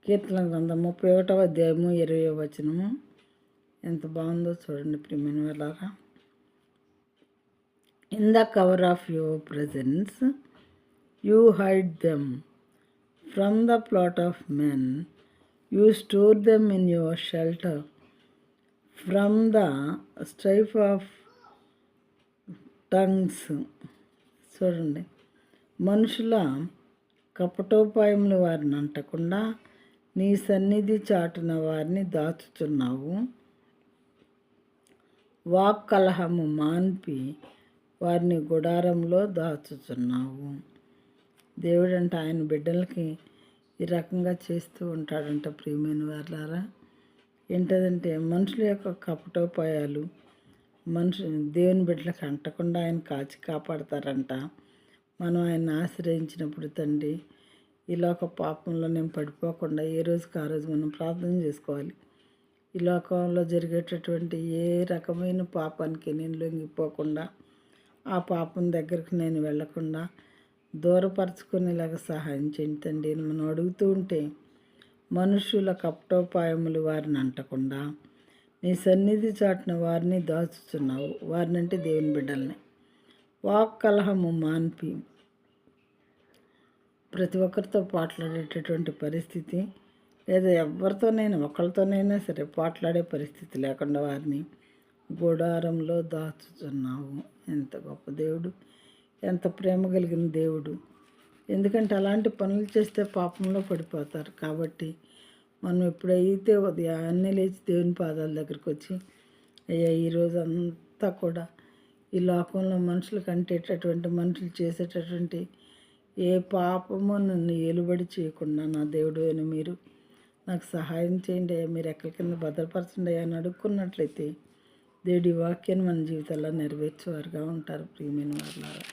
కీర్తన గ్రంథం 31వ అధ్యాయము 20వ వచనము. ఎంత బాగుందో చూడండి ప్రియమైన వాళ్ళారా. In the cover of your presence you hide them from the plot of men, you store them in your shelter from the strife of tongues. చూడండి, మనుషుల కపటోపాయములు వారిని అంటకుండా నీ సన్నిధి చాటున వారిని దాచుచున్నావు. వాక్కలహము మాన్పి వారిని గుడారంలో దాచుచున్నావు. దేవుడంట ఆయన బిడ్డలకి ఈ రకంగా చేస్తూ ఉంటాడంట ప్రియమైన వారులారా. ఏంటంటే మనుషుల యొక్క కపటోపాయాలు దేవుని బిడ్డలకు అంటకుండా ఆయన కాచి కాపాడతారంట. మనం ఆయన ఆశ్రయించినప్పుడు తండ్రి, ఈ లోక పాపంలో నేను పడిపోకుండా ఏ రోజుకి ఆ రోజు మనం ప్రార్థన చేసుకోవాలి. ఈ లోకంలో జరిగేటటువంటి ఏ రకమైన పాపానికి నేను లొంగిపోకుండా, ఆ పాపం దగ్గరికి నేను వెళ్ళకుండా దూరపరచుకునేలాగా సహాయం చేయండి తండ్రి అని మనం అడుగుతూ ఉంటే, మనుషుల కపటోపాయములు వారిని అంటకుండా నీ సన్నిధి చాటున వారిని దాచుచున్నావు. వారినంటే దేవుని బిడ్డల్ని. వాక్కలహము మాన్పి ప్రతి ఒక్కరితో పోట్లాడేటటువంటి పరిస్థితి, లేదా ఎవరితోనైనా ఒకరితోనైనా సరే పోట్లాడే పరిస్థితి లేకుండా వారిని గుడారంలో దాచుచున్నావు. ఎంత గొప్ప దేవుడు, ఎంత ప్రేమ కలిగిన దేవుడు. ఎందుకంటే అలాంటి పనులు చేస్తే పాపంలో పడిపోతారు. కాబట్టి మనం ఎప్పుడైతే ఉదయాన్నే లేచి దేవుని పాదాల దగ్గరికి వచ్చి, అయ్యా ఈరోజు అంతా కూడా ఈ లోకంలో మనుషులకు అంటేటటువంటి మనుషులు చేసేటటువంటి ఏ పాపమో నన్ను ఏలుబడి చేయకుండా నా దేవుడు అని మీరు నాకు సహాయం చేయండి అయ్యా, మీరు ఎక్కడి కింద భద్రపరచండి అయ్యా అని అడుక్కున్నట్లయితే దేవుడి వాక్యాన్ని మన జీవితాల్లో నెరవేర్చేవారుగా ఉంటారు ప్రియమైన వారులారా.